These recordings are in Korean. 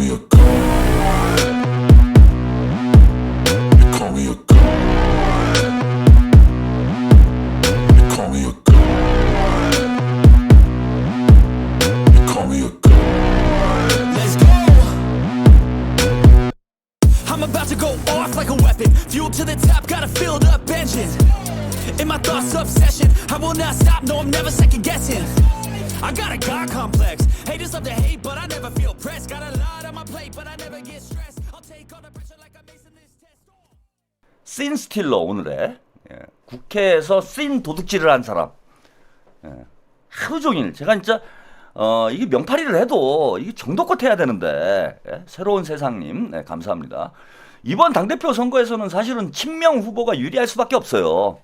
me a god. You call me a god. You call me a god. You call me a god. Let's go. I'm about to go off like a weapon. Fuel to the top, got a filled up engine. In my thoughts, obsession. I will not stop, no, I'm never second guessing. I got a God complex. Haters love to hate, but I never feel pressed. Got a lot on my plate, but I never get stressed. I'll take all the pressure like I'm acing this test. 씬 스틸러 오늘의 국회에서 씬 도둑질을 한 사람. 하루 종일 제가 진짜 이게 명파리를 해도 이게 정도껏 해야 되는데 새로운 세상님 감사합니다. 이번 당대표 선거에서는 사실은 친명 후보가 유리할 수밖에 없어요.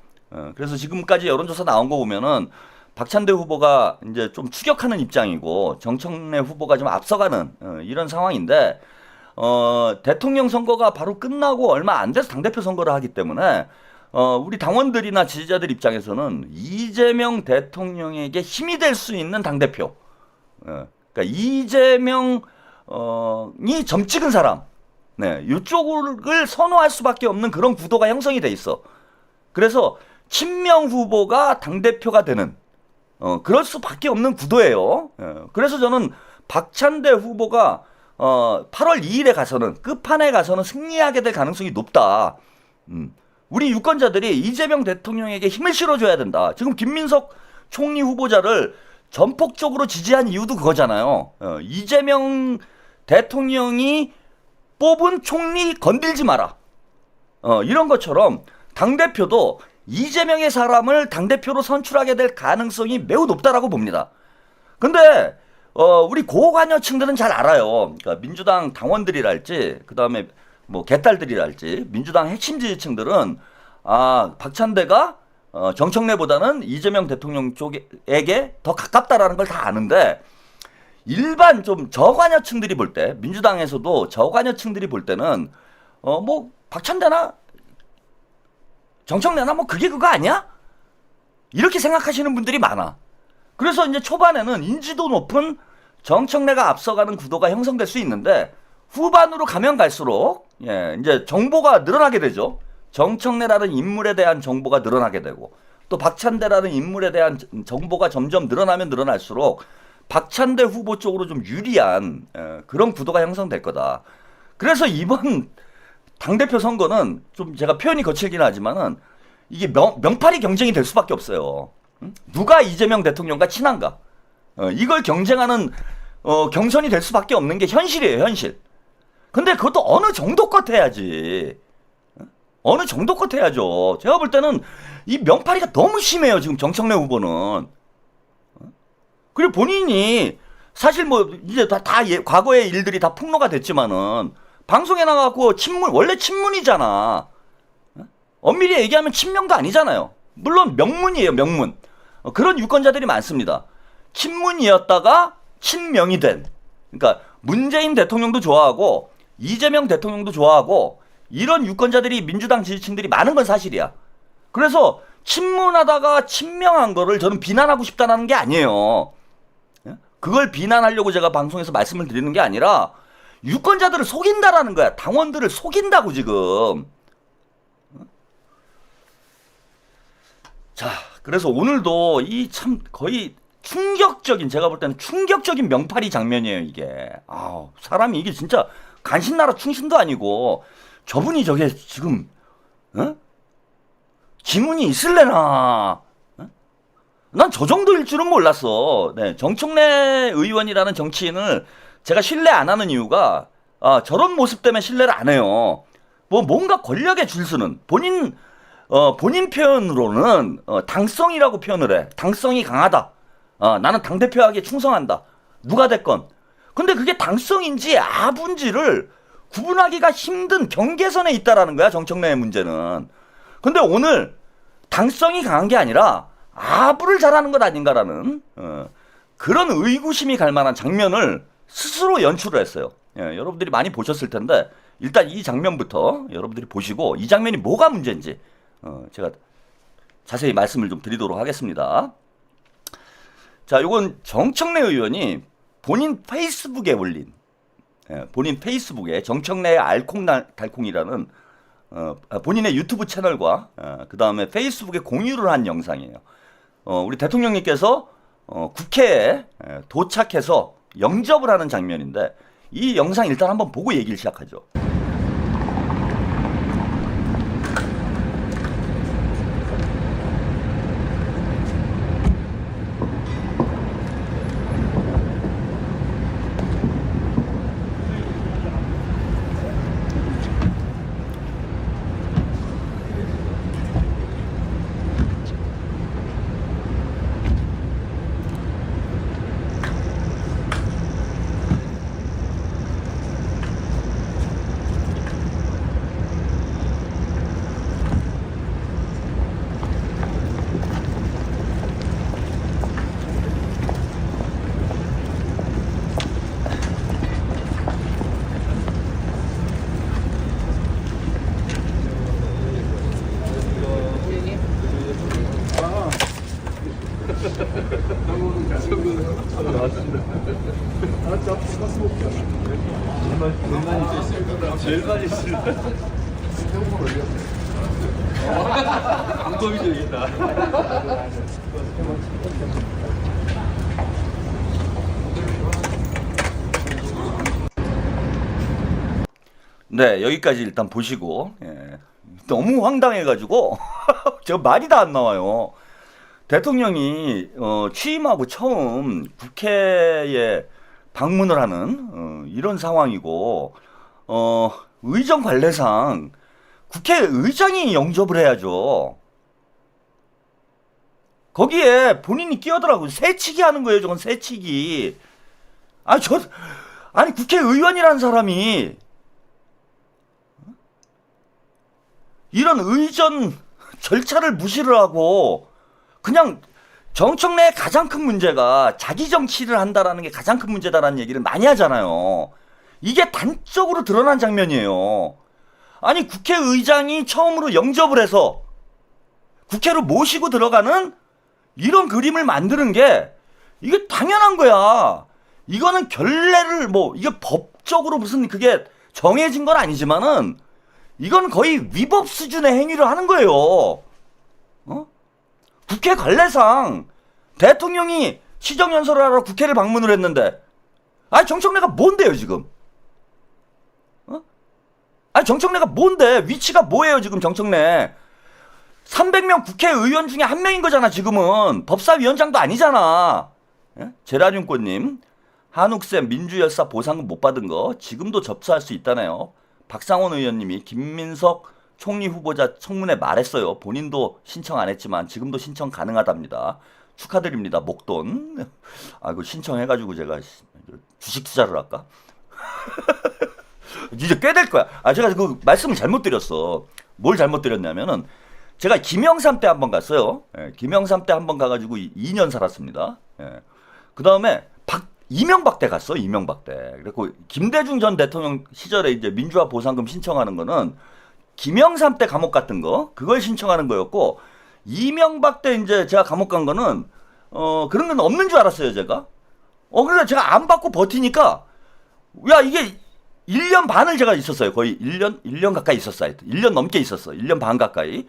그래서 지금까지 여론조사 나온 거 보면은 박찬대 후보가 이제 좀 추격하는 입장이고 정청래 후보가 좀 앞서가는 이런 상황인데 대통령 선거가 바로 끝나고 얼마 안 돼서 당대표 선거를 하기 때문에 우리 당원들이나 지지자들 입장에서는 이재명 대통령에게 힘이 될 수 있는 당대표, 그러니까 이재명이 점 찍은 사람, 이쪽을 선호할 수밖에 없는 그런 구도가 형성이 돼 있어. 그래서 친명 후보가 당대표가 되는 그럴 수밖에 없는 구도예요. 그래서 저는 박찬대 후보가 8월 2일에 가서는 끝판에 가서는 승리하게 될 가능성이 높다. 우리 유권자들이 이재명 대통령에게 힘을 실어줘야 된다. 지금 김민석 총리 후보자를 전폭적으로 지지한 이유도 그거잖아요. 이재명 대통령이 뽑은 총리 건들지 마라. 이런 것처럼 당대표도 이재명의 사람을 당대표로 선출하게 될 가능성이 매우 높다라고 봅니다. 근데 우리 고관여층들은 잘 알아요. 그러니까 민주당 당원들이랄지 그다음에 뭐 개딸들이랄지 민주당 핵심 지지층들은 박찬대가 정청래보다는 이재명 대통령 쪽에게 더 가깝다라는 걸 다 아는데 일반 좀 저관여층들이 볼 때 민주당에서도 저관여층들이 볼 때는 뭐 박찬대나 정청래나 뭐 그게 그거 아니야? 이렇게 생각하시는 분들이 많아. 그래서 이제 초반에는 인지도 높은 정청래가 앞서가는 구도가 형성될 수 있는데 후반으로 가면 갈수록 이제 정보가 늘어나게 되죠. 정청래라는 인물에 대한 정보가 늘어나게 되고 또 박찬대라는 인물에 대한 정보가 점점 늘어나면 늘어날수록 박찬대 후보 쪽으로 좀 유리한 그런 구도가 형성될 거다. 그래서 이번 당대표 선거는 좀 제가 표현이 거칠긴 하지만은 이게 명팔이 경쟁이 될 수밖에 없어요. 누가 이재명 대통령과 친한가? 이걸 경쟁하는 경선이 될 수밖에 없는 게 현실이에요, 현실. 근데 그것도 어느 정도껏 해야지. 어느 정도껏 해야죠. 제가 볼 때는 이 명팔이가 너무 심해요, 지금 정청래 후보는. 그리고 본인이 사실 뭐 이제 다 과거의 일들이 다 폭로가 됐지만은 방송에 나가고 원래 친문이잖아. 엄밀히 얘기하면 친명도 아니잖아요. 물론 명문이에요, 명문. 그런 유권자들이 많습니다. 친문이었다가 친명이 된. 그러니까 문재인 대통령도 좋아하고 이재명 대통령도 좋아하고 이런 유권자들이 민주당 지지층들이 많은 건 사실이야. 그래서 친문하다가 친명한 거를 저는 비난하고 싶다는 게 아니에요. 그걸 비난하려고 제가 방송에서 말씀을 드리는 게 아니라 유권자들을 속인다라는 거야. 당원들을 속인다고 지금. 자, 그래서 오늘도 이 참 거의 충격적인, 제가 볼 때는 충격적인 명팔이 장면이에요, 이게. 사람이 이게 진짜 간신나라 충신도 아니고 저분이 저게 지금 지문이 있을래나? 난 저 정도일 줄은 몰랐어. 정청래 의원이라는 정치인을 제가 신뢰 안 하는 이유가 저런 모습 때문에 신뢰를 안 해요. 뭔가 권력에 줄서는 본인 표현으로는 당성이라고 표현을 해. 당성이 강하다. 나는 당대표에게 충성한다. 누가 됐건. 근데 그게 당성인지 아분지를 구분하기가 힘든 경계선에 있다라는 거야, 정청래의 문제는. 근데 오늘 당성이 강한 게 아니라 아부를 잘하는 것 아닌가라는 그런 의구심이 갈 만한 장면을 스스로 연출을 했어요. 여러분들이 많이 보셨을 텐데 일단 이 장면부터 여러분들이 보시고 이 장면이 뭐가 문제인지 제가 자세히 말씀을 좀 드리도록 하겠습니다. 자, 요건 정청래 의원이 본인 페이스북에 올린 본인 페이스북에 정청래의 알콩달콩이라는 본인의 유튜브 채널과 그 다음에 페이스북에 공유를 한 영상이에요. 우리 대통령님께서 국회에 도착해서 영접을 하는 장면인데 이 영상 일단 한번 보고 얘기를 시작하죠. 제일 많이 쓰는 방법이 되겠다. 네, 여기까지 일단 보시고 너무 황당해가지고 제가 말이 다 안 나와요. 대통령이 취임하고 처음 국회에 방문을 하는 이런 상황이고 의정 관례상 국회의장이 영접을 해야죠. 거기에 본인이 끼어들라고 새치기 하는 거예요. 저건 새치기. 아니 국회의원이라는 사람이 이런 의전 절차를 무시를 하고 그냥 정청래의 가장 큰 문제가 자기 정치를 한다라는 게 가장 큰 문제다라는 얘기를 많이 하잖아요. 이게 단적으로 드러난 장면이에요. 아니 국회의장이 처음으로 영접을 해서 국회로 모시고 들어가는 이런 그림을 만드는 게 이게 당연한 거야. 이거는 결례를 이게 법적으로 무슨 그게 정해진 건 아니지만은 이건 거의 위법 수준의 행위를 하는 거예요. 국회 관례상 대통령이 시정연설을 하러 국회를 방문을 했는데 정청래가 뭔데요 지금? 정청래가 뭔데? 위치가 뭐예요 지금 정청래? 300명 국회의원 중에 한 명인 거잖아 지금은. 법사위원장도 아니잖아. 제라뇽꽃님, 한욱쌤 민주열사 보상금 못 받은 거 지금도 접수할 수 있다네요. 박상원 의원님이 김민석 총리 후보자 청문회 말했어요. 본인도 신청 안 했지만 지금도 신청 가능하답니다. 축하드립니다. 목돈. 이거 신청해가지고 제가 주식 투자를 할까? 이제 꽤 될 거야. 제가 그 말씀을 잘못 드렸어. 뭘 잘못 드렸냐면은 제가 김영삼 때 한번 갔어요. 김영삼 때 한번 가가지고 2년 살았습니다. 그 다음에 이명박 때 갔어. 이명박 때. 그리고 김대중 전 대통령 시절에 이제 민주화 보상금 신청하는 거는 김영삼 때 감옥 갔던 거 그걸 신청하는 거였고, 이명박 때 이제 제가 감옥 간 거는 그런 건 없는 줄 알았어요 제가. 그래서 제가 안 받고 버티니까 이게 1년 반을 제가 있었어요. 거의 1년 가까이 있었어요. 1년 넘게 있었어. 1년 반 가까이.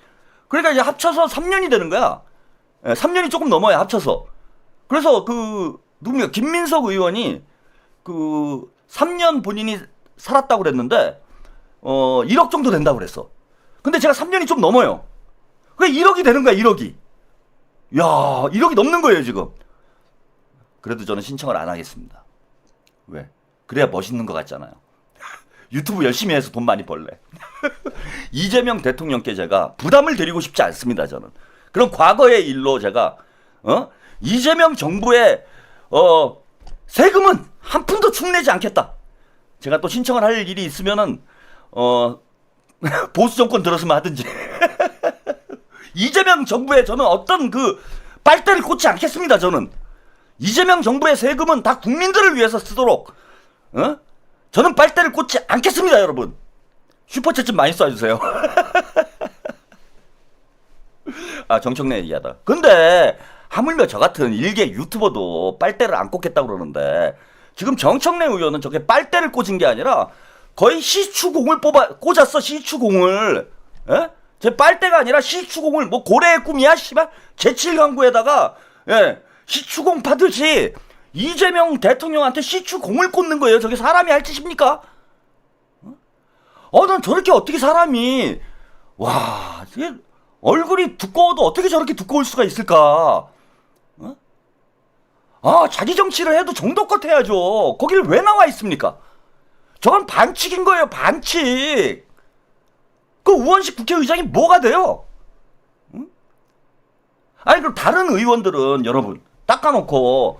그러니까 이제 합쳐서 3년이 되는 거야. 3년이 조금 넘어야 합쳐서. 그래서 누굽니까? 김민석 의원이 3년 본인이 살았다고 그랬는데 1억 정도 된다고 그랬어. 근데 제가 3년이 좀 넘어요. 그게 1억이 되는 거야. 1억이. 야, 1억이 넘는 거예요 지금. 그래도 저는 신청을 안 하겠습니다. 왜? 그래야 멋있는 것 같잖아요. 유튜브 열심히 해서 돈 많이 벌래. 이재명 대통령께 제가 부담을 드리고 싶지 않습니다. 저는 그런 과거의 일로 제가 이재명 정부의 세금은 한 푼도 축내지 않겠다. 제가 또 신청을 할 일이 있으면은 보수 정권 들었으면 하든지. 이재명 정부에 저는 어떤 빨대를 꽂지 않겠습니다. 저는 이재명 정부의 세금은 다 국민들을 위해서 쓰도록 저는 빨대를 꽂지 않겠습니다. 여러분 슈퍼챗 좀 많이 쏴주세요. 정청래 얘기하다. 근데 하물며 저 같은 일개 유튜버도 빨대를 안 꽂겠다고 그러는데 지금 정청래 의원은 저게 빨대를 꽂은 게 아니라 거의 시추공을 꽂았어, 시추공을. 예? 제 빨대가 아니라 시추공을, 뭐 고래의 꿈이야, 씨발? 제7강구에다가, 예, 시추공 파듯이 이재명 대통령한테 시추공을 꽂는 거예요. 저게 사람이 할 짓입니까? 난 저렇게 어떻게 사람이, 와, 얼굴이 두꺼워도 어떻게 저렇게 두꺼울 수가 있을까? 자기 정치를 해도 정도껏 해야죠. 거길 왜 나와 있습니까? 저건 반칙인 거예요, 반칙. 그 우원식 국회의장이 뭐가 돼요? 응? 아니, 그럼 다른 의원들은 여러분, 닦아놓고,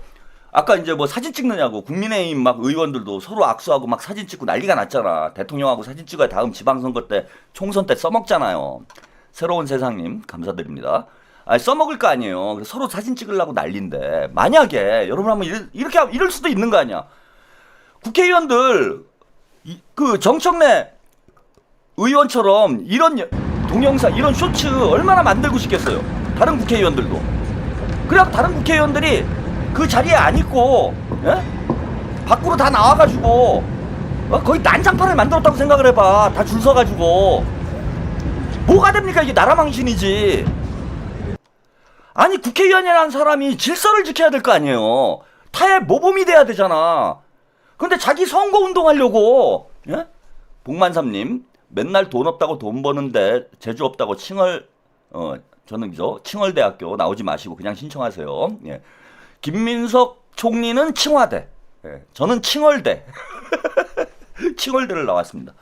아까 이제 뭐 사진 찍느냐고, 국민의힘 막 의원들도 서로 악수하고 막 사진 찍고 난리가 났잖아. 대통령하고 사진 찍어야 다음 지방선거 때, 총선 때 써먹잖아요. 새로운 세상님, 감사드립니다. 써먹을 거 아니에요. 서로 사진 찍으려고 난리인데, 만약에, 여러분 한번 이럴 수도 있는 거 아니야. 국회의원들, 그 정청래 의원처럼 이런 동영상, 이런 쇼츠 얼마나 만들고 싶겠어요. 다른 국회의원들도. 그래야 다른 국회의원들이 그 자리에 안 있고, 예? 밖으로 다 나와가지고, 거의 난장판을 만들었다고 생각을 해봐. 다 줄 서가지고. 뭐가 됩니까? 이게 나라 망신이지. 아니, 국회의원이라는 사람이 질서를 지켜야 될 거 아니에요. 타의 모범이 돼야 되잖아. 근데 자기 선거운동 하려고, 예? 복만삼님, 맨날 돈 없다고 돈 버는데 재주 없다고 저는 칭월대학교 나오지 마시고 그냥 신청하세요. 예. 김민석 총리는 칭화대, 예. 저는 칭월대. 칭월대를 나왔습니다.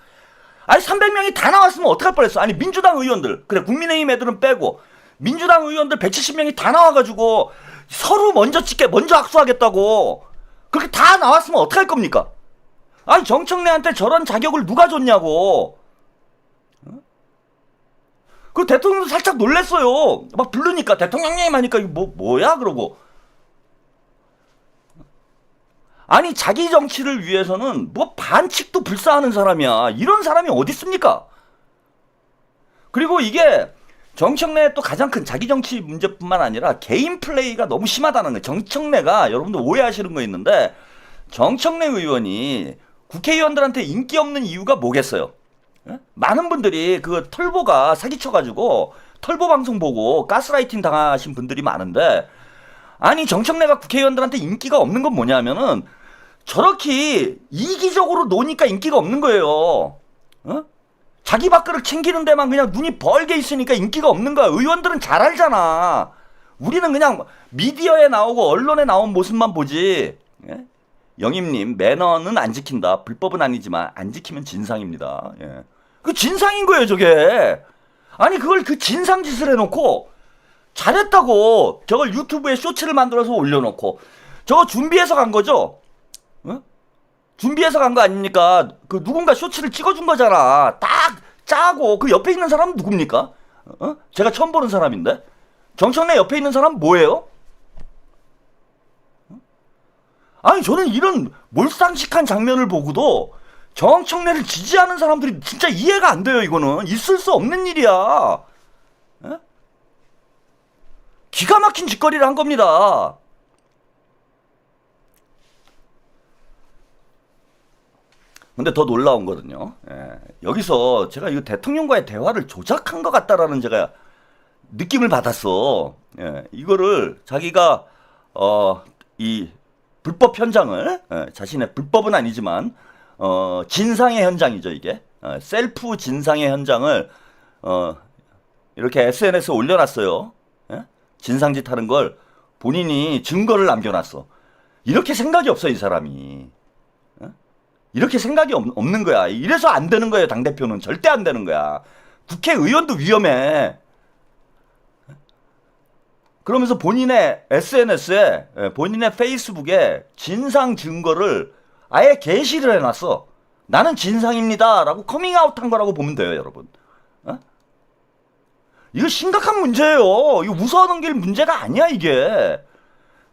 아니, 300명이 다 나왔으면 어떡할 뻔했어. 아니, 민주당 의원들, 그래, 국민의힘 애들은 빼고, 민주당 의원들 170명이 다 나와가지고 서로 먼저 악수하겠다고. 그렇게 다 나왔으면 어떡할 겁니까? 아니, 정청래한테 저런 자격을 누가 줬냐고. 그 대통령도 살짝 놀랬어요. 막 부르니까, 대통령님 하니까 이거 뭐야? 그러고. 아니, 자기 정치를 위해서는 뭐 반칙도 불사하는 사람이야. 이런 사람이 어디 있습니까? 그리고 이게 정청래의 또 가장 큰 자기 정치 문제뿐만 아니라 개인 플레이가 너무 심하다는 거예요. 정청래가, 여러분들 오해하시는 거 있는데, 정청래 의원이 국회의원들한테 인기 없는 이유가 뭐겠어요? 많은 분들이 그 털보가 사기쳐가지고 털보 방송 보고 가스라이팅 당하신 분들이 많은데, 아니, 정청래가 국회의원들한테 인기가 없는 건 뭐냐면은 저렇게 이기적으로 노니까 인기가 없는 거예요. 자기 밥그릇 챙기는 데만 그냥 눈이 벌게 있으니까 인기가 없는 거야. 의원들은 잘 알잖아. 우리는 그냥 미디어에 나오고 언론에 나온 모습만 보지. 예? 영임님, 매너는 안 지킨다. 불법은 아니지만 안 지키면 진상입니다. 예. 그 진상인 거예요, 저게. 아니, 그걸 그 진상 짓을 해놓고 잘했다고 저걸 유튜브에 쇼츠를 만들어서 올려놓고, 저거 준비해서 간 거죠? 준비해서 간 거 아닙니까? 그 누군가 쇼츠를 찍어준 거잖아. 딱 짜고. 그 옆에 있는 사람은 누굽니까? 제가 처음 보는 사람인데. 정청래 옆에 있는 사람 뭐예요? 아니, 저는 이런 몰상식한 장면을 보고도 정청래를 지지하는 사람들이 진짜 이해가 안 돼요. 이거는 있을 수 없는 일이야. 에? 기가 막힌 짓거리를 한 겁니다. 근데 더 놀라운 거는요. 여기서 제가 이 대통령과의 대화를 조작한 것 같다라는 제가 느낌을 받았어. 이거를 자기가 이 불법 현장을, 자신의 불법은 아니지만 진상의 현장이죠, 이게. 셀프 진상의 현장을 이렇게 SNS에 올려놨어요. 진상짓 하는 걸 본인이 증거를 남겨놨어. 이렇게 생각이 없어, 이 사람이. 이렇게 생각이 없는 거야. 이래서 안 되는 거예요, 당대표는. 절대 안 되는 거야. 국회의원도 위험해. 그러면서 본인의 SNS에, 본인의 페이스북에 진상 증거를 아예 게시를 해놨어. 나는 진상입니다 라고 커밍아웃 한 거라고 보면 돼요, 여러분. 이거 심각한 문제예요. 이거 웃어넘길 문제가 아니야, 이게.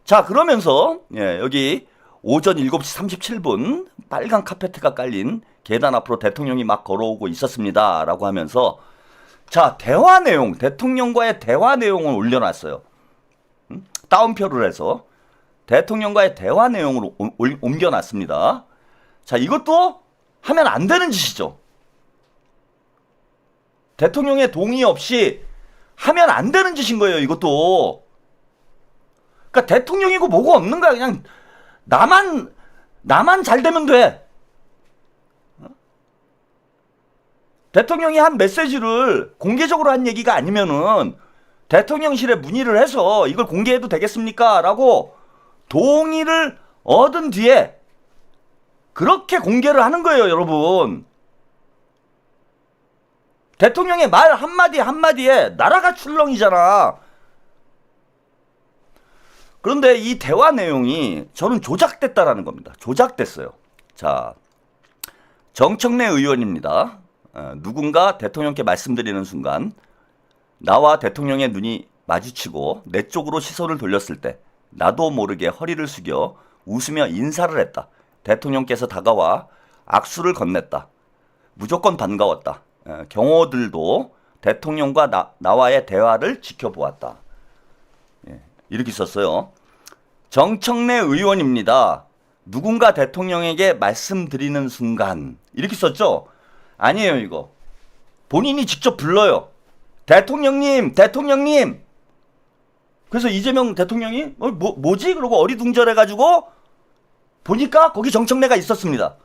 자, 그러면서 여기 오전 7시 37분 빨간 카페트가 깔린 계단 앞으로 대통령이 막 걸어오고 있었습니다 라고 하면서, 자, 대화 내용, 대통령과의 대화 내용을 올려놨어요. 따옴표를 해서. 대통령과의 대화 내용으로 옮겨놨습니다. 자, 이것도 하면 안 되는 짓이죠. 대통령의 동의 없이 하면 안 되는 짓인 거예요, 이것도. 그러니까 대통령이고 뭐고 없는 거야. 그냥 나만 잘 되면 돼. 대통령이 한 메시지를 공개적으로 한 얘기가 아니면은 대통령실에 문의를 해서 이걸 공개해도 되겠습니까? 라고 동의를 얻은 뒤에 그렇게 공개를 하는 거예요, 여러분. 대통령의 말 한마디 한마디에 나라가 출렁이잖아. 그런데 이 대화 내용이 저는 조작됐다라는 겁니다. 조작됐어요. 자, 정청래 의원입니다. 누군가 대통령께 말씀드리는 순간 나와 대통령의 눈이 마주치고 내 쪽으로 시선을 돌렸을 때 나도 모르게 허리를 숙여 웃으며 인사를 했다. 대통령께서 다가와 악수를 건넸다. 무조건 반가웠다. 경호들도 대통령과 나와의 대화를 지켜보았다. 이렇게 썼어요. 정청래 의원입니다. 누군가 대통령에게 말씀드리는 순간 이렇게 썼죠? 아니에요, 이거. 본인이 직접 불러요. 대통령님, 대통령님. 그래서 이재명 대통령이 뭐지? 그러고 어리둥절해가지고 보니까 거기 정청래가 있었습니다.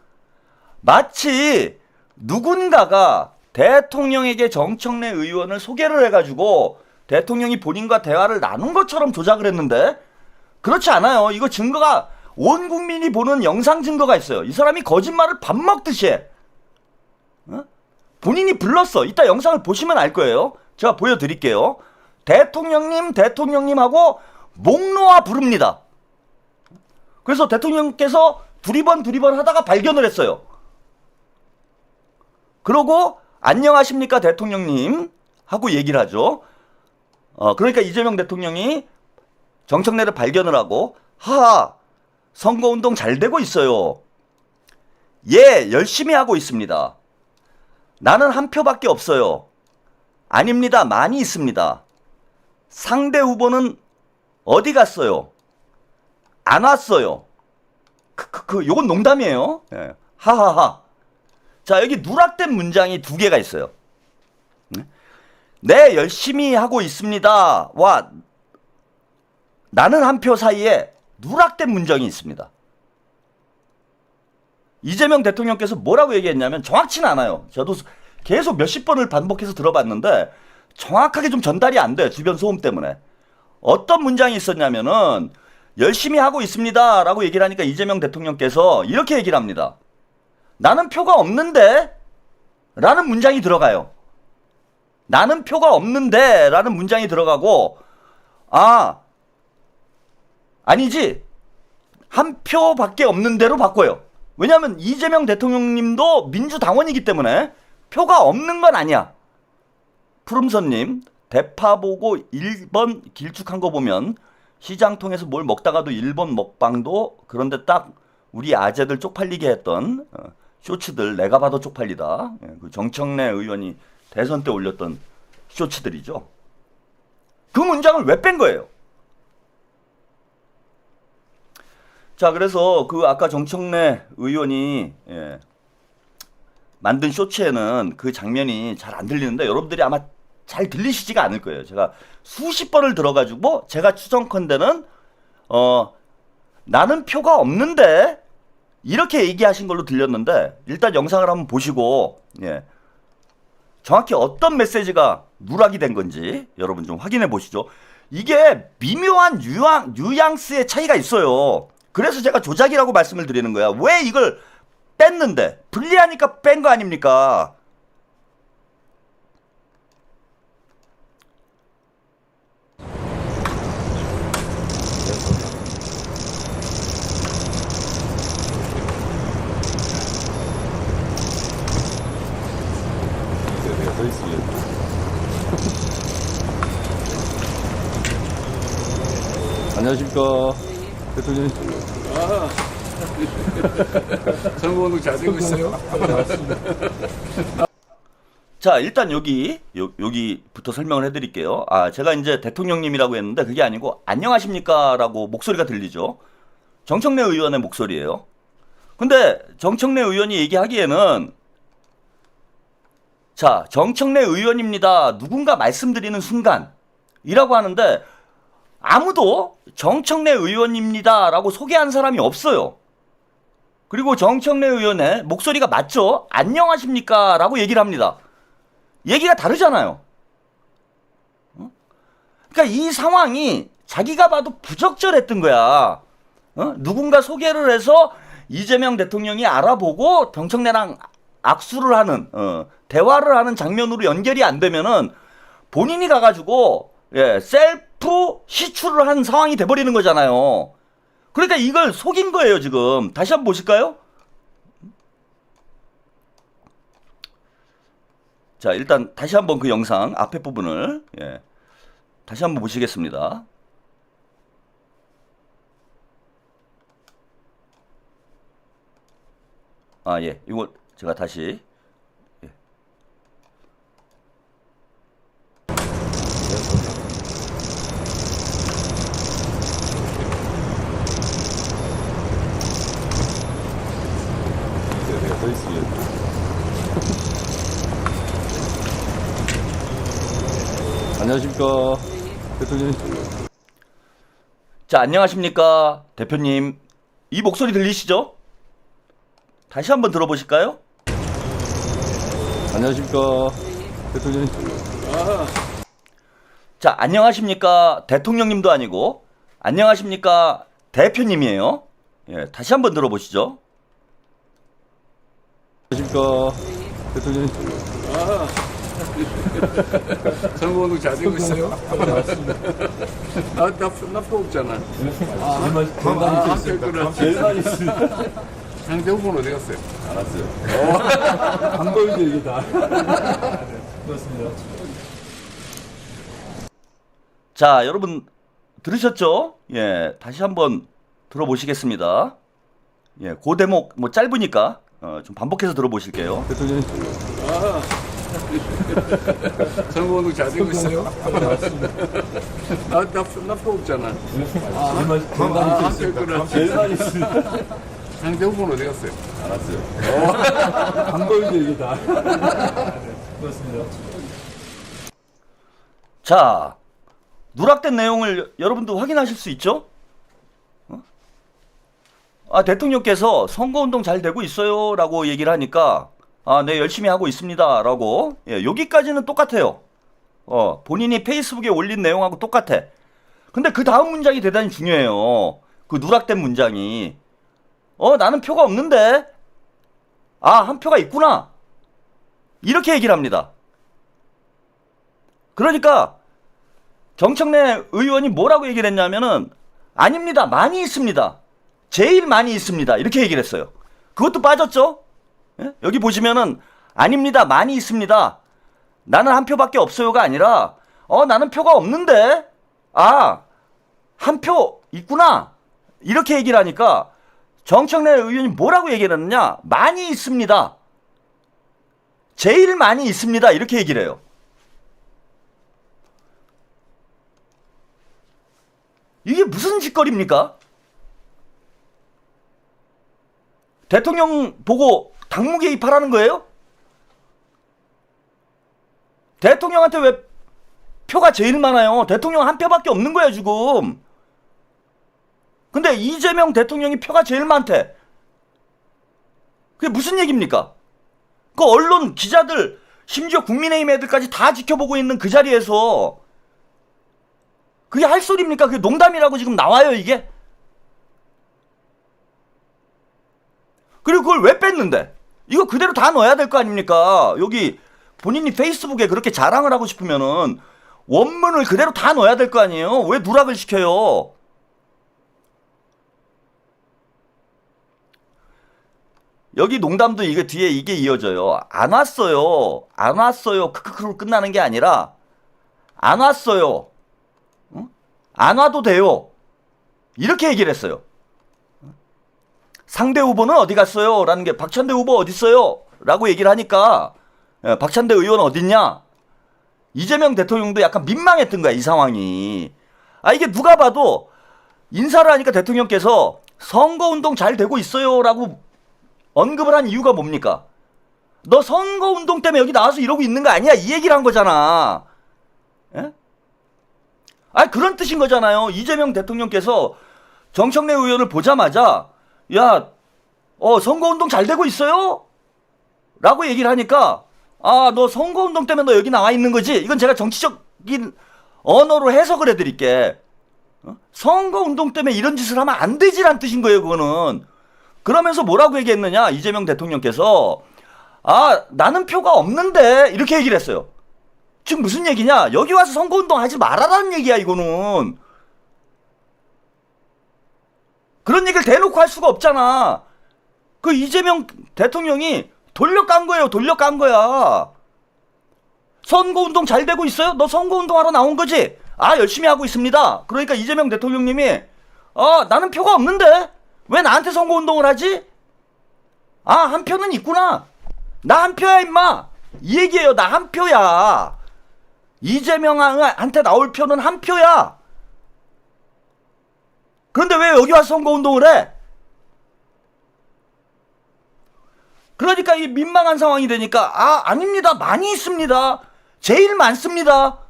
마치 누군가가 대통령에게 정청래 의원을 소개를 해가지고 대통령이 본인과 대화를 나눈 것처럼 조작을 했는데 그렇지 않아요. 이거 증거가 온 국민이 보는 영상 증거가 있어요. 이 사람이 거짓말을 밥 먹듯이 해. 본인이 불렀어. 이따 영상을 보시면 알 거예요. 제가 보여드릴게요. 대통령님, 대통령님 하고 목 놓아 부릅니다. 그래서 대통령께서 두리번 하다가 발견을 했어요. 그러고 안녕하십니까 대통령님 하고 얘기를 하죠. 그러니까 이재명 대통령이 정청래를 발견을 하고 하하 선거운동 잘 되고 있어요. 예, 열심히 하고 있습니다. 나는 한 표밖에 없어요. 아닙니다. 많이 있습니다. 상대 후보는 어디 갔어요? 안 왔어요. 요건 농담이에요. 예. 하하하. 자, 여기 누락된 문장이 두 개가 있어요. 네, 열심히 하고 있습니다. 와, 나는 한 표 사이에 누락된 문장이 있습니다. 이재명 대통령께서 뭐라고 얘기했냐면 정확치는 않아요. 저도 계속 몇십 번을 반복해서 들어봤는데 정확하게 좀 전달이 안 돼. 주변 소음 때문에. 어떤 문장이 있었냐면은 열심히 하고 있습니다 라고 얘기를 하니까 이재명 대통령께서 이렇게 얘기를 합니다. 나는 표가 없는데 라는 문장이 들어가요. 나는 표가 없는데 라는 문장이 들어가고 아니지 한 표밖에 없는 대로 바꿔요. 왜냐하면 이재명 대통령님도 민주당원이기 때문에 표가 없는 건 아니야. 푸름선님 대파 보고 1번 길쭉한 거 보면 시장 통해서 뭘 먹다가도 1번 먹방도 그런데 딱 우리 아재들 쪽팔리게 했던 쇼츠들 내가 봐도 쪽팔리다. 그 정청래 의원이 대선 때 올렸던 쇼츠들이죠. 그 문장을 왜 뺀 거예요? 자, 그래서 그 아까 정청래 의원이 만든 쇼츠에는 그 장면이 잘 안 들리는데 여러분들이 아마 잘 들리시지가 않을 거예요. 제가 수십 번을 들어가지고 제가 추정컨대는 나는 표가 없는데 이렇게 얘기하신 걸로 들렸는데 일단 영상을 한번 보시고 정확히 어떤 메시지가 누락이 된 건지 여러분 좀 확인해 보시죠. 이게 미묘한 뉘앙스의 차이가 있어요. 그래서 제가 조작이라고 말씀을 드리는 거야. 왜 이걸 뺐는데 불리하니까 뺀 거 아닙니까? 안녕하십니까 대통령. 선거운동 잘 되고 있어요? 자, 일단 여기부터 설명을 해드릴게요. 제가 이제 대통령님이라고 했는데 그게 아니고 안녕하십니까 라고 목소리가 들리죠. 정청래 의원의 목소리예요. 근데 정청래 의원이 얘기하기에는 자, 정청래 의원입니다. 누군가 말씀드리는 순간이라고 하는데 아무도 정청래 의원입니다 라고 소개한 사람이 없어요. 그리고 정청래 의원의 목소리가 맞죠? 안녕하십니까? 라고 얘기를 합니다. 얘기가 다르잖아요. 그러니까 이 상황이 자기가 봐도 부적절했던 거야. 누군가 소개를 해서 이재명 대통령이 알아보고 정청래랑 악수를 하는 대화를 하는 장면으로 연결이 안 되면은 본인이 가가지고 셀프 시출을 한 상황이 돼버리는 거잖아요. 그러니까 이걸 속인 거예요 지금. 다시 한번 보실까요? 자, 일단 다시 한번 그 영상 앞에 부분을 다시 한번 보시겠습니다. 아, 이거 제가 다시 내가 서 있으면. 안녕하십니까 대통령님. 자, 안녕하십니까 대표님. 이 목소리 들리시죠? 다시 한번 들어보실까요? 안녕하십니까 대통령님. 자, 안녕하십니까 대통령님도 아니고 안녕하십니까 대표님이에요. 다시 한번 들어보시죠. 안녕하십니까 대통령님. 선거운동 잘 되고 있어요? 나표 없잖아. 제일 많이 있습니다. 상대 후보는 어디 갔어요? 알았어요. 방법인데 이게 다. 그렇습니다. 자, 여러분 들으셨죠? 다시 한번 들어보시겠습니다. 그 대목 뭐 짧으니까 좀 반복해서 들어보실게요. 대통령님. 선거운동 잘 되고 있어요? 나표 없잖아. 제일 많이 있습니다. 상대 후보는 어디 갔어요? 알았어요. 방법인데 이게 다. 그렇습니다. 자, 누락된 내용을 여러분도 확인하실 수 있죠? 대통령께서 선거운동 잘 되고 있어요 라고 얘기를 하니까 네, 열심히 하고 있습니다 라고. 여기까지는 똑같아요. 본인이 페이스북에 올린 내용하고 똑같아. 근데 그 다음 문장이 대단히 중요해요. 그 누락된 문장이 나는 표가 없는데 한 표가 있구나 이렇게 얘기를 합니다. 그러니까 정청래 의원이 뭐라고 얘기를 했냐면은 아닙니다, 많이 있습니다, 제일 많이 있습니다 이렇게 얘기를 했어요. 그것도 빠졌죠? 여기 보시면은 아닙니다, 많이 있습니다, 나는 한 표밖에 없어요가 아니라 나는 표가 없는데 한 표 있구나 이렇게 얘기를 하니까 정청래 의원이 뭐라고 얘기를 했느냐, 많이 있습니다, 제일 많이 있습니다 이렇게 얘기를 해요. 이게 무슨 짓거리입니까? 대통령 보고 당무 개입하라는 거예요? 대통령한테 왜 표가 제일 많아요? 대통령 한 표밖에 없는 거야 지금. 근데 이재명 대통령이 표가 제일 많대. 그게 무슨 얘기입니까? 그 언론 기자들 심지어 국민의힘 애들까지 다 지켜보고 있는 그 자리에서 그게 할 소리입니까? 그게 농담이라고 지금 나와요 이게? 그리고 그걸 왜 뺐는데? 이거 그대로 다 넣어야 될 거 아닙니까? 여기 본인이 페이스북에 그렇게 자랑을 하고 싶으면은 원문을 그대로 다 넣어야 될 거 아니에요? 왜 누락을 시켜요? 여기 농담도 이게 뒤에 이게 이어져요. 안 왔어요. 안 왔어요. 크크크로 끝나는 게 아니라 안 왔어요. 안 와도 돼요. 이렇게 얘기를 했어요. 상대 후보는 어디 갔어요? 라는 게 박찬대 후보 어디 있어요? 라고 얘기를 하니까 박찬대 의원 어딨냐? 이재명 대통령도 약간 민망했던 거야 이 상황이. 이게 누가 봐도 인사를 하니까 대통령께서 선거운동 잘 되고 있어요라고 언급을 한 이유가 뭡니까? 너 선거운동 때문에 여기 나와서 이러고 있는 거 아니야? 이 얘기를 한 거잖아. 예? 아니 그런 뜻인 거잖아요. 이재명 대통령께서 정청래 의원을 보자마자 야, 선거운동 잘 되고 있어요? 라고 얘기를 하니까 너 선거운동 때문에 너 여기 나와 있는 거지? 이건 제가 정치적인 언어로 해석을 해드릴게. 선거운동 때문에 이런 짓을 하면 안 되지란 뜻인 거예요, 그거는. 그러면서 뭐라고 얘기했느냐, 이재명 대통령께서. 나는 표가 없는데, 이렇게 얘기를 했어요. 지금 무슨 얘기냐? 여기 와서 선거운동 하지 말아라는 얘기야, 이거는. 그런 얘기를 대놓고 할 수가 없잖아. 그 이재명 대통령이 돌려깐 거예요, 돌려깐 거야. 선거운동 잘 되고 있어요? 너 선거운동 하러 나온 거지? 열심히 하고 있습니다. 그러니까 이재명 대통령님이 나는 표가 없는데 왜 나한테 선거운동을 하지? 한 표는 있구나. 나 한 표야 임마. 이 얘기예요. 나 한 표야. 이재명한테 나올 표는 한 표야. 그런데 왜 여기 와서 선거운동을 해? 그러니까 이 민망한 상황이 되니까 아닙니다. 많이 있습니다. 제일 많습니다.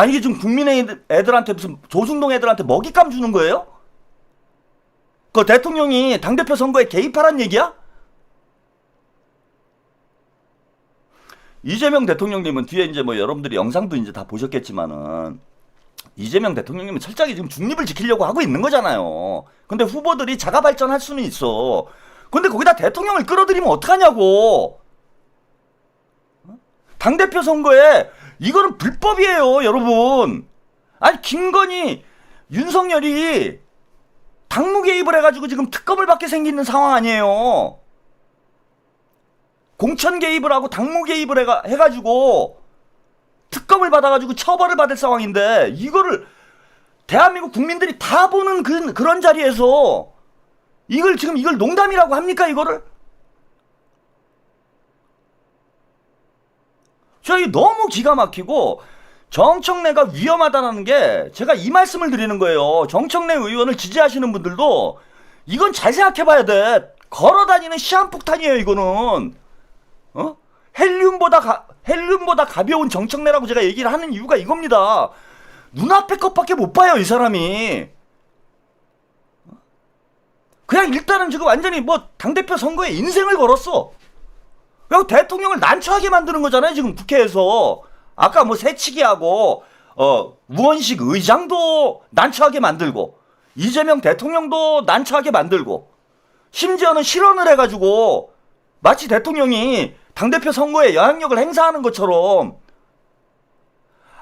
이게 지금 국민의 애들한테 무슨 조중동 애들한테 먹잇감 주는 거예요? 그 대통령이 당대표 선거에 개입하란 얘기야? 이재명 대통령님은 뒤에 이제 뭐 여러분들이 영상도 이제 다 보셨겠지만은 이재명 대통령님은 철저하게 지금 중립을 지키려고 하고 있는 거잖아요. 근데 후보들이 자가 발전할 수는 있어. 근데 거기다 대통령을 끌어들이면 어떡하냐고. 당대표 선거에 이거는 불법이에요, 여러분. 김건희, 윤석열이 당무 개입을 해가지고 지금 특검을 받게 생기는 상황 아니에요. 공천 개입을 하고 당무 개입을 해가지고 특검을 받아가지고 처벌을 받을 상황인데 이거를 대한민국 국민들이 다 보는 그런 자리에서 이걸 농담이라고 합니까, 이거를? 저희 너무 기가 막히고 정청래가 위험하다는 게 제가 이 말씀을 드리는 거예요. 정청래 의원을 지지하시는 분들도 이건 잘 생각해봐야 돼. 걸어다니는 시한폭탄이에요, 이거는. 헬륨보다 가벼운 정청래라고 제가 얘기를 하는 이유가 이겁니다. 눈앞의 것밖에 못 봐요, 이 사람이. 그냥 일단은 지금 완전히 당대표 선거에 인생을 걸었어. 그리고 대통령을 난처하게 만드는 거잖아요, 지금 국회에서. 아까 새치기하고, 우원식 의장도 난처하게 만들고, 이재명 대통령도 난처하게 만들고, 심지어는 실언을 해가지고, 마치 대통령이 당대표 선거에 영향력을 행사하는 것처럼,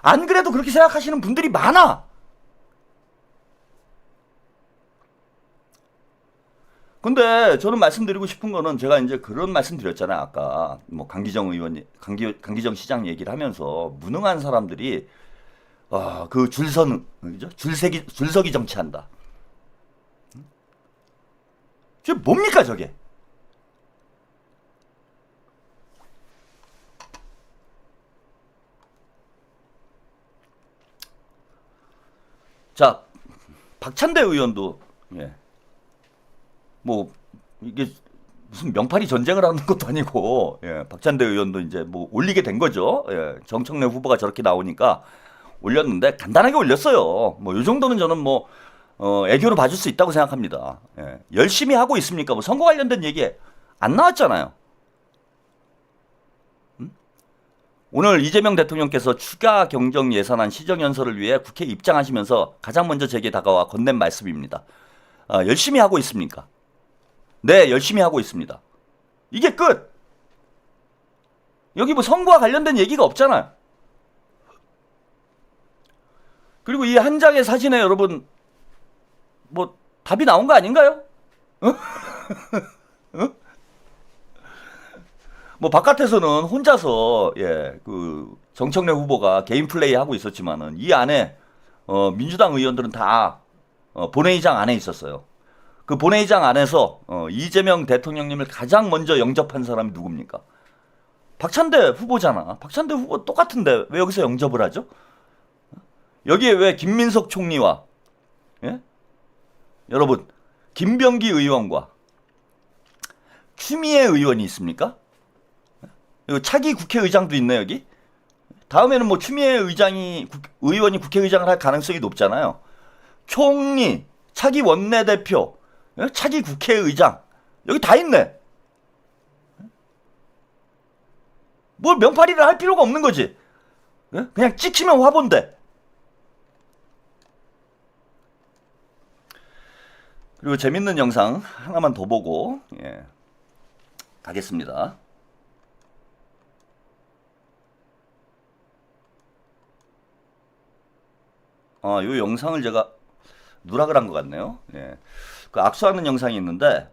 안 그래도 그렇게 생각하시는 분들이 많아. 근데 저는 말씀드리고 싶은 거는 제가 이제 그런 말씀 드렸잖아요. 아까 강기정 의원, 강기정 시장 얘기를 하면서 무능한 사람들이 그 그죠? 줄서기 정치한다. 저게 뭡니까 저게? 자, 박찬대 의원도 이게 무슨 명팔이 전쟁을 하는 것도 아니고, 박찬대 의원도 이제 올리게 된 거죠. 정청래 후보가 저렇게 나오니까 올렸는데, 간단하게 올렸어요. 요 정도는 저는 애교로 봐줄 수 있다고 생각합니다. 열심히 하고 있습니까? 선거 관련된 얘기 안 나왔잖아요. 오늘 이재명 대통령께서 추가 경정 예산안 시정연설을 위해 국회에 입장하시면서 가장 먼저 제게 다가와 건넨 말씀입니다. 열심히 하고 있습니까? 네, 열심히 하고 있습니다. 이게 끝. 여기 선거와 관련된 얘기가 없잖아요. 그리고 이 한 장의 사진에 여러분 답이 나온 거 아닌가요? 바깥에서는 혼자서 그 정청래 후보가 개인 플레이 하고 있었지만은 이 안에 민주당 의원들은 다 본회의장 안에 있었어요. 그 본회의장 안에서 이재명 대통령님을 가장 먼저 영접한 사람이 누굽니까? 박찬대 후보잖아. 박찬대 후보 똑같은데 왜 여기서 영접을 하죠? 여기에 왜 김민석 총리와 여러분, 김병기 의원과 추미애 의원이 있습니까? 이거 차기 국회의장도 있네 여기. 다음에는 뭐 추미애 의원이 국회의장을 할 가능성이 높잖아요. 총리, 차기 원내대표, 차기 국회의장 여기 다 있네. 뭘 명팔이를 할 필요가 없는 거지. 그냥 찍히면 화본데. 그리고 재밌는 영상 하나만 더 보고 가겠습니다. 이 영상을 제가 누락을 한 것 같네요. 그 악수하는 영상이 있는데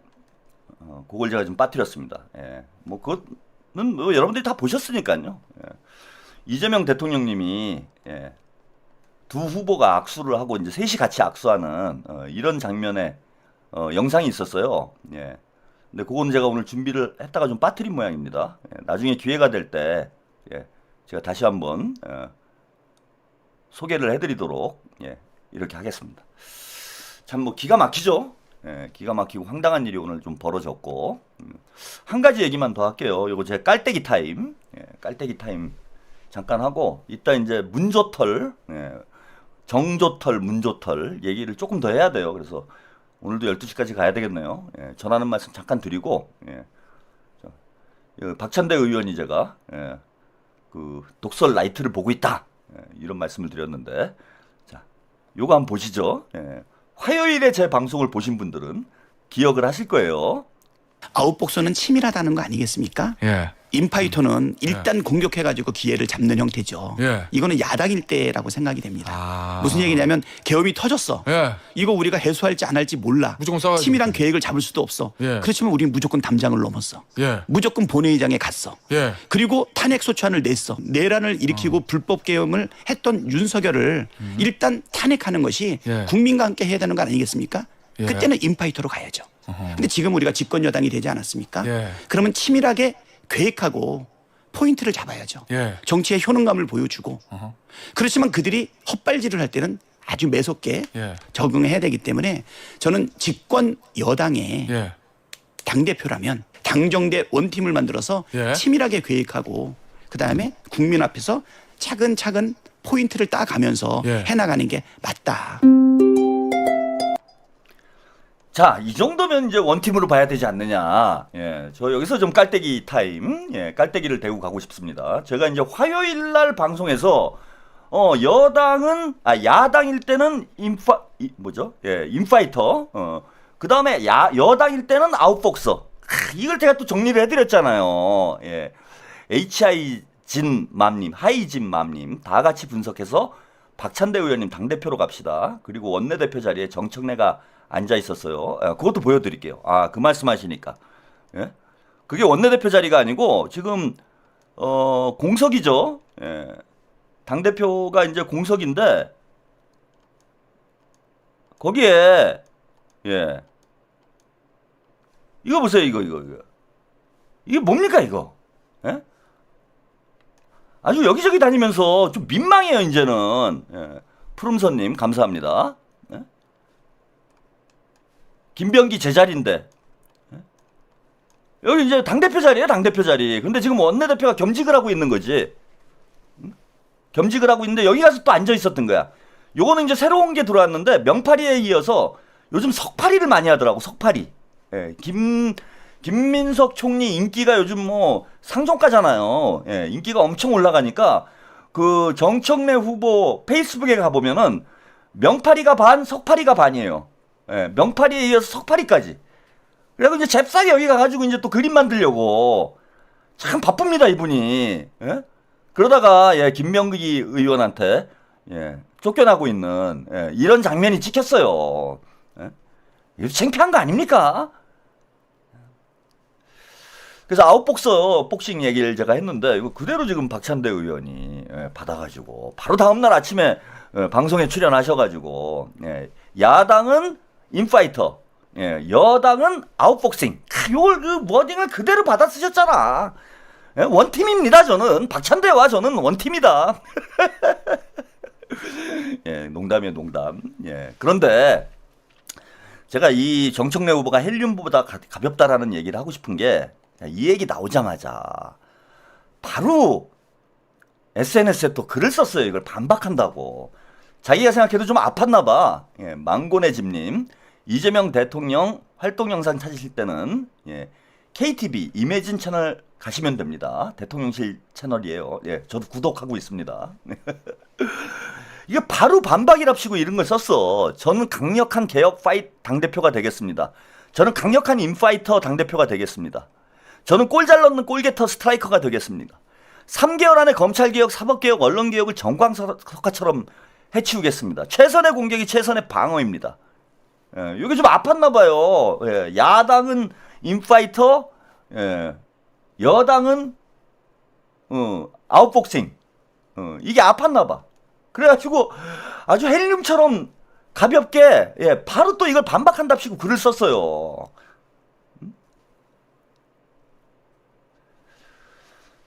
그걸 제가 좀 빠뜨렸습니다. 뭐 그거는 뭐 여러분들이 다 보셨으니까요. 이재명 대통령님이 두 후보가 악수를 하고 이제 셋이 같이 악수하는 이런 장면의 영상이 있었어요. 근데 그건 제가 오늘 준비를 했다가 좀 빠뜨린 모양입니다. 나중에 기회가 될 때 제가 다시 한번 소개를 해드리도록 이렇게 하겠습니다. 참 뭐 기가 막히죠. 기가 막히고 황당한 일이 오늘 좀 벌어졌고 한 가지 얘기만 더 할게요. 요거 제 깔때기 타임, 깔때기 타임 잠깐 하고 이따 이제 문조털, 정조털, 문조털 얘기를 조금 더 해야 돼요. 그래서 오늘도 12시까지 가야 되겠네요. 전하는 말씀 잠깐 드리고 박찬대 의원이 제가 그 독설 라이트를 보고 있다 이런 말씀을 드렸는데 자 요거 한번 보시죠. 화요일에 제 방송을 보신 분들은 기억을 하실 거예요. 아웃복서는 치밀하다는 거 아니겠습니까? 예. 인파이터는 일단 공격해가지고 기회를 잡는 형태죠. 예. 이거는 야당일 때라고 생각이 됩니다. 아. 무슨 얘기냐면 계엄이 터졌어. 예. 이거 우리가 해소할지 안 할지 몰라. 무조건 싸워야지. 치밀한 계획을 잡을 수도 없어. 예. 그렇지만 우리는 무조건 담장을 넘었어. 예. 무조건 본회의장에 갔어. 예. 그리고 탄핵 소추안을 냈어. 내란을 일으키고 불법 계엄을 했던 윤석열을 일단 탄핵하는 것이 예. 국민과 함께 해야 되는 거 아니겠습니까? 예. 그때는 인파이터로 가야죠. 근데 지금 우리가 집권 여당이 되지 않았습니까? 예. 그러면 치밀하게 계획하고 포인트를 잡아야죠. 예. 정치의 효능감을 보여주고. 그렇지만 그들이 헛발질을 할 때는 아주 매섭게 예. 적응해야 되기 때문에 저는 집권 여당의 예. 당대표라면 당정대 원팀을 만들어서 예. 치밀하게 계획하고 그다음에 국민 앞에서 차근차근 포인트를 따가면서 예. 해나가는 게 맞다. 자, 이 정도면 이제 원팀으로 봐야 되지 않느냐. 저 여기서 좀 깔때기 타임, 깔때기를 대고 가고 싶습니다. 제가 이제 화요일 날 방송에서, 야당일 때는 인파이터, 그 다음에 여당일 때는 아웃복서. 이걸 제가 또 정리를 해드렸잖아요. 하이진맘님, 다 같이 분석해서 박찬대 의원님 당대표로 갑시다. 그리고 원내대표 자리에 정청래가 앉아 있었어요. 그것도 보여드릴게요. 그 말씀하시니까. 그게 원내대표 자리가 아니고 지금 공석이죠. 당대표가 이제 공석인데 거기에 이거 보세요. 이거 이게 뭡니까 이거? 아주 여기저기 다니면서 좀 민망해요 이제는. 푸름선님 감사합니다. 김병기 제자리인데 여기 이제 당대표 자리예요. 당대표 자리. 근데 지금 원내대표가 겸직을 하고 있는 거지. 겸직을 하고 있는데 여기 가서 또 앉아 있었던 거야. 요거는 이제 새로운 게 들어왔는데 명파리에 이어서 요즘 석파리를 많이 하더라고. 석파리. 김민석 총리 인기가 요즘 뭐 상종가잖아요. 인기가 엄청 올라가니까 그 정청래 후보 페이스북에 가보면은 명파리가 반, 석파리가 반이에요. 명파리에 이어서 석파리까지. 그래서 이제 잽싸게 여기 가가지고 이제 또 그림 만들려고 참 바쁩니다 이분이. 그러다가 김명기 의원한테 쫓겨나고 있는 이런 장면이 찍혔어요. 이거 창피한 거 아닙니까? 그래서 아웃복서 복싱 얘기를 제가 했는데 이거 그대로 지금 박찬대 의원이 받아가지고 바로 다음날 아침에 방송에 출연하셔가지고 야당은 인파이터, 여당은 아웃복싱. 요걸 그 워딩을 그대로 받아 쓰셨잖아. 원팀입니다 저는. 박찬대와 저는 원팀이다. 농담이에요 농담. 그런데 제가 이 정청래 후보가 헬륨보다 가볍다라는 얘기를 하고 싶은 게 이 얘기 나오자마자 바로 SNS에 또 글을 썼어요. 이걸 반박한다고. 자기가 생각해도 좀 아팠나 봐. 예, 망고네 집님. 이재명 대통령 활동 영상 찾으실 때는 KTV 이매진 채널 가시면 됩니다. 대통령실 채널이에요. 예, 저도 구독하고 있습니다. 이게 바로 반박이랍시고 이런 걸 썼어. 저는 강력한 개혁 파이트 당대표가 되겠습니다. 저는 강력한 인파이터 당대표가 되겠습니다. 저는 골 잘 넣는 골게터 스트라이커가 되겠습니다. 3개월 안에 검찰개혁, 사법개혁, 언론개혁을 정광석화처럼 해치우겠습니다. 최선의 공격이 최선의 방어입니다. 예, 이게 좀 아팠나 봐요. 예, 야당은 인파이터, 예, 여당은 아웃복싱. 이게 아팠나 봐. 그래가지고 아주 헬륨처럼 가볍게 바로 또 이걸 반박한답시고 글을 썼어요.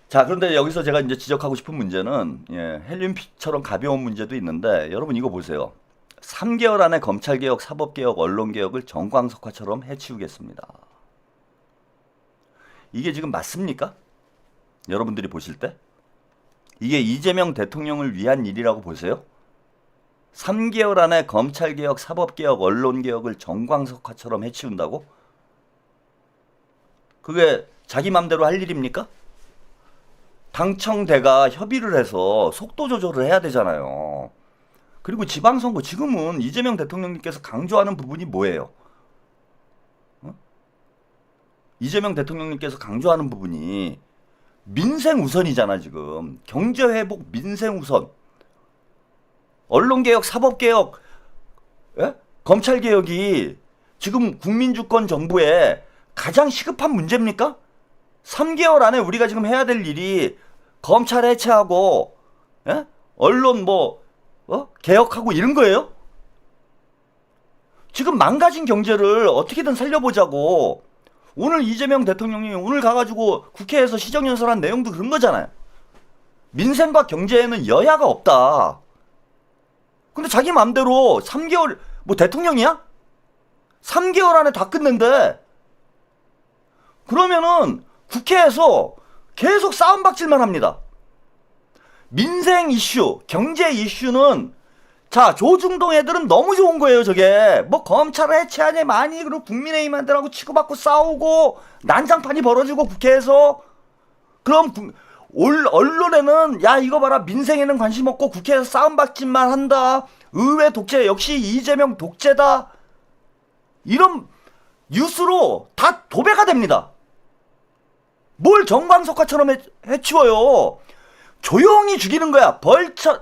자, 그런데 여기서 제가 이제 지적하고 싶은 문제는 헬륨처럼 가벼운 문제도 있는데 여러분 이거 보세요. 3개월 안에 검찰개혁, 사법개혁, 언론개혁을 정광석화처럼 해치우겠습니다. 이게 지금 맞습니까? 여러분들이 보실 때? 이게 이재명 대통령을 위한 일이라고 보세요? 3개월 안에 검찰개혁, 사법개혁, 언론개혁을 정광석화처럼 해치운다고? 그게 자기 맘대로 할 일입니까? 당청대가 협의를 해서 속도 조절을 해야 되잖아요. 그리고 지방선거 지금은 이재명 대통령님께서 강조하는 부분이 뭐예요? 이재명 대통령님께서 강조하는 부분이 민생 우선이잖아. 지금 경제회복, 민생 우선, 언론개혁, 사법개혁, 검찰개혁이 지금 국민주권 정부의 가장 시급한 문제입니까? 3개월 안에 우리가 지금 해야 될 일이 검찰 해체하고 언론 개혁하고 이런 거예요? 지금 망가진 경제를 어떻게든 살려보자고 오늘 이재명 대통령이 오늘 가가지고 국회에서 시정연설한 내용도 그런 거잖아요. 민생과 경제에는 여야가 없다. 근데 자기 맘대로 3개월, 대통령이야? 3개월 안에 다 끝낸대. 그러면은 국회에서 계속 싸움박질만 합니다. 민생 이슈, 경제 이슈는 자, 조중동 애들은 너무 좋은 거예요. 저게 검찰을 해체하냐 많이 그리고 국민의힘한테라고 치고받고 싸우고 난장판이 벌어지고 국회에서. 그럼 언론에는 야 이거 봐라 민생에는 관심 없고 국회에서 싸움박질만 한다. 의회 독재 역시 이재명 독재다. 이런 뉴스로 다 도배가 됩니다. 뭘 정광석화처럼 해치워요. 조용히 죽이는 거야.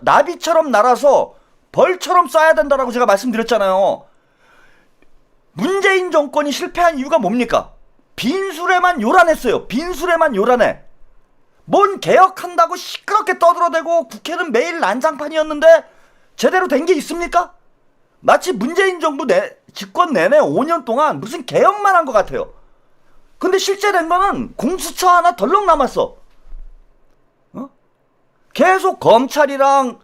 나비처럼 날아서 벌처럼 쏴야 된다라고 제가 말씀드렸잖아요. 문재인 정권이 실패한 이유가 뭡니까? 빈술에만 요란했어요. 빈술에만 요란해. 뭔 개혁한다고 시끄럽게 떠들어대고 국회는 매일 난장판이었는데 제대로 된 게 있습니까? 마치 문재인 정부 집권 내내 5년 동안 무슨 개혁만 한 것 같아요. 근데 실제 된 거는 공수처 하나 덜렁 남았어. 계속 검찰이랑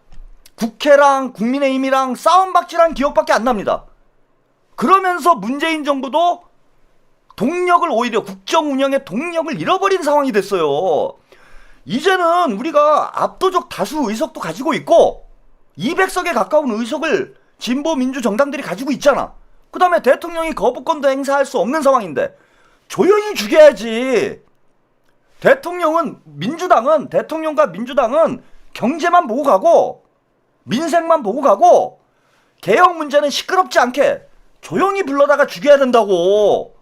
국회랑 국민의힘이랑 싸움박질한 기억밖에 안 납니다. 그러면서 문재인 정부도 동력을 오히려 국정 운영의 동력을 잃어버린 상황이 됐어요. 이제는 우리가 압도적 다수 의석도 가지고 있고 200석에 가까운 의석을 진보 민주 정당들이 가지고 있잖아. 그 다음에 대통령이 거부권도 행사할 수 없는 상황인데 조용히 죽여야지. 대통령과 민주당은 경제만 보고 가고 민생만 보고 가고 개혁 문제는 시끄럽지 않게 조용히 불러다가 죽여야 된다고.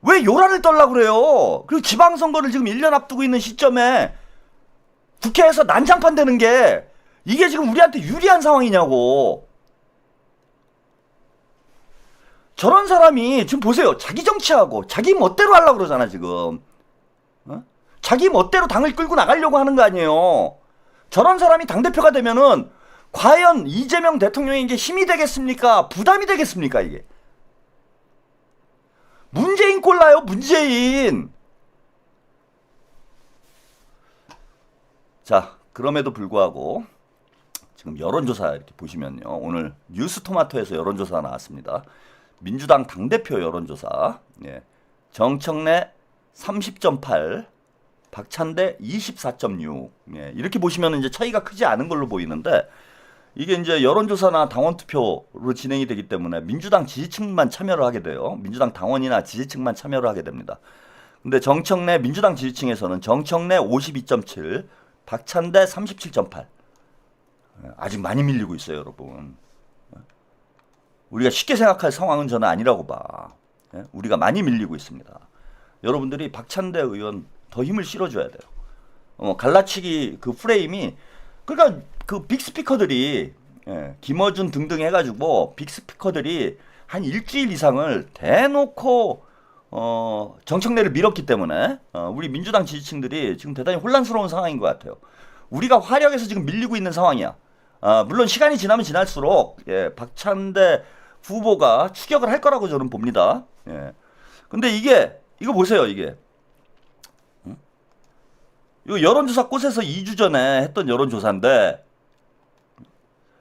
왜 요란을 떨려고 그래요? 그리고 지방선거를 지금 1년 앞두고 있는 시점에 국회에서 난장판 되는 게 이게 지금 우리한테 유리한 상황이냐고. 저런 사람이 지금 보세요. 자기 정치하고 자기 멋대로 하려고 그러잖아 지금. 자기 멋대로 당을 끌고 나가려고 하는 거 아니에요. 저런 사람이 당대표가 되면은 과연 이재명 대통령에게 힘이 되겠습니까? 부담이 되겠습니까 이게? 문재인 꼴나요 문재인. 자, 그럼에도 불구하고 지금 여론조사 이렇게 보시면요. 오늘 뉴스토마토에서 여론조사 나왔습니다. 민주당 당대표 여론조사. 예. 정청래 30.8, 박찬대 24.6. 예. 이렇게 보시면 이제 차이가 크지 않은 걸로 보이는데 이게 이제 여론조사나 당원투표로 진행이 되기 때문에 민주당 지지층만 참여를 하게 돼요. 민주당 당원이나 지지층만 참여를 하게 됩니다. 근데 정청래 민주당 지지층에서는 정청래 52.7, 박찬대 37.8. 아직 많이 밀리고 있어요, 여러분. 우리가 쉽게 생각할 상황은 저는 아니라고 봐. 우리가 많이 밀리고 있습니다. 여러분들이 박찬대 의원 더 힘을 실어줘야 돼요. 갈라치기 그 프레임이 그러니까 그 빅스피커들이 김어준 등등 해가지고 빅스피커들이 한 일주일 이상을 대놓고 정청래를 밀었기 때문에 우리 민주당 지지층들이 지금 대단히 혼란스러운 상황인 것 같아요. 우리가 화력에서 지금 밀리고 있는 상황이야. 물론 시간이 지나면 지날수록 박찬대 후보가 추격을 할 거라고 저는 봅니다. 근데 이거 보세요, 이게. 이거 여론조사 꽃에서 2주 전에 했던 여론조사인데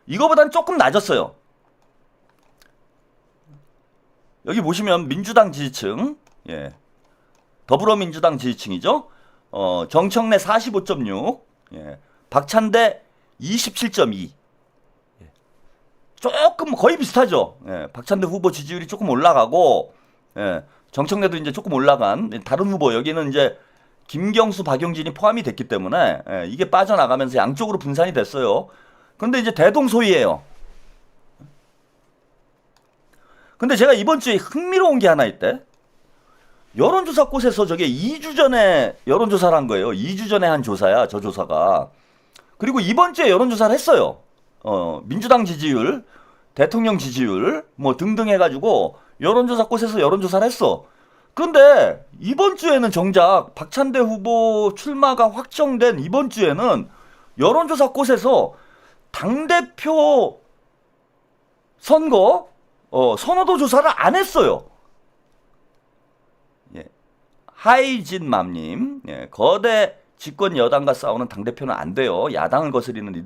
이거보단 조금 낮았어요. 여기 보시면 민주당 지지층, 더불어민주당 지지층이죠. 정청래 45.6, 박찬대 27.2. 조금 거의 비슷하죠. 박찬대 후보 지지율이 조금 올라가고, 정청래도 이제 조금 올라간 다른 후보 여기는 이제 김경수, 박용진이 포함이 됐기 때문에 이게 빠져나가면서 양쪽으로 분산이 됐어요. 근데 이제 대동소이예요. 근데 제가 이번 주에 흥미로운 게 하나 있대. 여론조사 꽃에서 저게 2주 전에 여론조사를 한 거예요. 2주 전에 한 조사야, 저 조사가. 그리고 이번 주에 여론조사를 했어요. 민주당 지지율, 대통령 지지율, 뭐 등등 해가지고 여론조사 꽃에서 여론조사를 했어. 그런데 이번 주에는 정작 박찬대 후보 출마가 확정된 이번 주에는 여론조사 꽃에서 당대표 선거 선호도 조사를 안 했어요. 하이진맘님, 거대 집권 여당과 싸우는 당대표는 안 돼요. 야당을 거스리는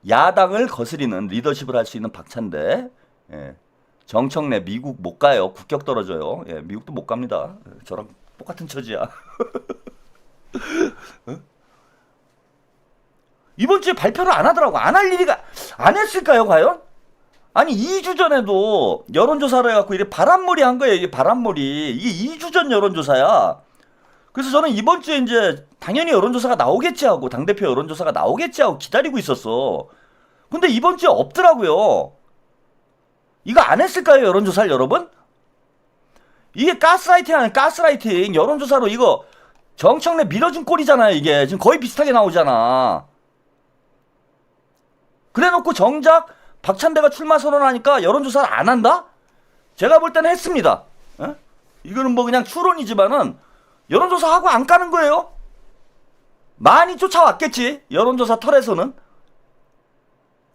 야당을 거스리는 리더십을 할 수 있는 박찬대. 정청래 미국 못 가요. 국격 떨어져요. 미국도 못 갑니다. 저랑 똑같은 처지야. 이번 주에 발표를 안 하더라고. 안 할 일이가 안 했을까요, 과연? 아니 2주 전에도 여론조사를 해갖고 이게 바람몰이 한 거예요. 이게 바람몰이. 이게 2주 전 여론조사야. 그래서 저는 이번 주에 이제 당연히 여론조사가 나오겠지 하고 당대표 여론조사가 나오겠지 하고 기다리고 있었어. 근데 이번 주에 없더라고요. 이거 안 했을까요, 여론조사를 여러분? 이게 가스라이팅 아니야, 가스라이팅. 여론조사로 이거 정청래 밀어준 꼴이잖아요, 이게. 지금 거의 비슷하게 나오잖아. 그래 놓고 정작 박찬대가 출마 선언하니까 여론조사를 안 한다? 제가 볼 때는 했습니다. 이거는 뭐 그냥 추론이지만은 여론조사하고 안 까는 거예요. 많이 쫓아왔겠지, 여론조사 털에서는.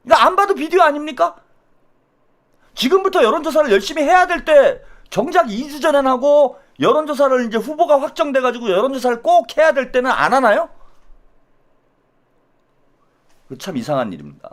이거 안 봐도 비디오 아닙니까? 지금부터 여론조사를 열심히 해야 될 때 정작 2주 전엔 하고 여론조사를 이제 후보가 확정돼가지고 여론조사를 꼭 해야 될 때는 안 하나요? 참 이상한 일입니다.